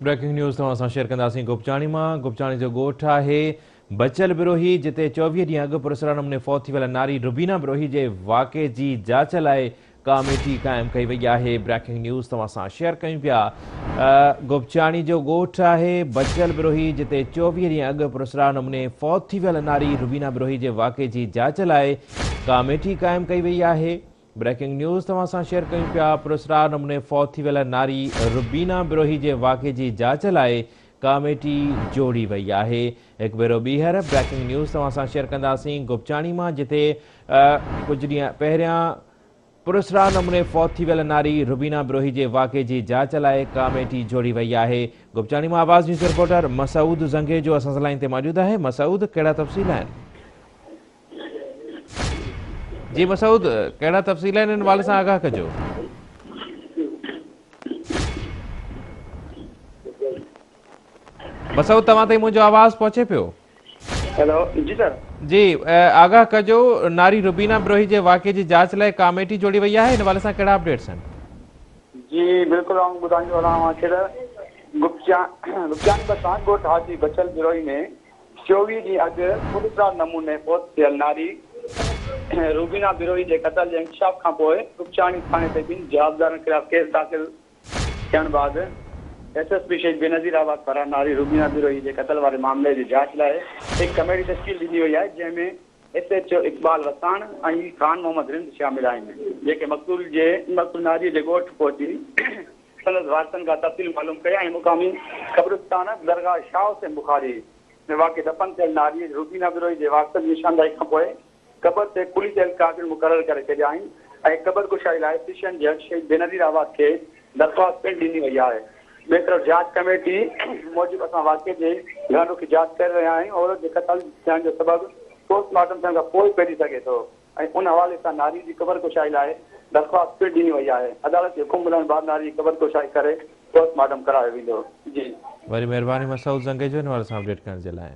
Breaking news तव्हां सां share कंदासीं गुपचाणी मां। गुपचाणी जो ॻोठ आहे बचल बिरोही, जिते 24 ॾींहं अॻु पुरस्कार नमूने फौत थी वियल नारी रुबीना बिरोही जे वाक़े जी जांच लाइ कमेटी क़ाइमु कई वई आहे। ब्रेकिंग न्यूज़ तव्हां सां शेयर कयूं पिया। गुपचाणी जो ॻोठ आहे बचल बिरोही, जिते 24 ॾींहं अॻु पुरस्कार नमूने फौत थी वियल नारी रुबीना बिरोही जे वाक़े जी जांच लाइ कमेटी क़ाइमु कई वई आहे। ब्रेकिंग न्यूज़ तव्हां सां शेयर कयूं पिया। पुरस्कार नमूने फौत थी वियल नारी रुबीना बिरोही जे वाक़े जी जांच लाइ कमेटी जोड़ी वई आहे। हिकु भेरो ॿीहर ब्रेकिंग न्यूज़ तव्हां सां शेयर कंदासीं गुपचाणी मां, जिते कुझु ॾींहं पहिरियां पुरस्कार नमूने फौत थी वियल नारी रुबीना बिरोही जे वाक़े जी जांच लाइ कमेटी जोड़ी वई आहे। गुपचाणी मां आवाज़ न्यूज़ रिपोर्टर मसूद ज़ंगे जो असां सां लाइन ते मौजूदु आहे। मसूद, कहिड़ा तफ़सील आहिनि? जी मसूद, कहिड़ा तफ़सील आहिनि इन हवाले सां आगाह कजो। मसूद, तव्हां ताईं मुंहिंजो आवाज़ पहुचे पियो? हेलो जी सर। जी, आगाह कजो। नारी रुबीना बिरोही जे वाक़े जी जांच लाइ कमेटी जोड़ी वई आहे, इन हवाले सां कहिड़ा अपडेट्स आहिनि? जी बिल्कुल ॿुधाईंदो हलां गुपचानी बसांत ॻोठ हाजी बचल बिरोही में 24 ॾींहं अॻु पुरस्कार नमूने फौत थियल नारी रुबीना बिरोही जे क़त्ल जे इंकशाफ खां पोइ गुपचानी थाणे ते ॿिनि जवाबदारनि खिलाफ़ केस दाख़िल थियण बाद एसएसपी शहीद बेनज़ीर आबाद पारां नारी रुबीना बिरोही जे क़त्ल वारे मामले जी जांच लाइ हिकु कमेटी तश्कील ॾिनी वई आहे, जंहिंमें SHO इक़बाल वसाण ऐं ख़ान मोहम्मद रिंद शामिल आहिनि, जेके मक़तूल नारीअ जे ॻोठ पहुची संदसि वारसनि खां तफ़सील मालूम कया ऐं मुक़ामी क़ब्रिस्तान दरगाह शाह हुसैन बुखारी में वाक़ई दफ़न थियल नारी रुबीना बिरोही जे वारसनि जी निशानदाही खां पोइ क़बर ते पुलिस एहलकार मुक़ररु करे छॾिया आहिनि ऐं क़बर कुशाई लाइ स्टेशन जज शहीद बेनज़ीर आबाद खे दरख़्वास्त पिणु ॾिनी वई आहे। ॿिए तरफ़ जांच कमेटी मूजिबि असां वाक़े जे घानो खे जांच करे रहिया आहियूं। औरत जे क़त्ल थियण जो सबबु पोस्टमार्टम थियण खां पोइ पइजी सघे थो ऐं उन हवाले सां नारी जी क़बर कुशाई लाइ दरख़्वास्त पिणु ॾिनी वई आहे। अदालत जे हुकुम मिलण बाद नारी जी क़बर कुशाई करे पोस्टमार्टम करायो वेंदो। जी वरी महिरबानी मसूद ज़ंगे जो इन हवाले सां अपडेट करण जे लाइ।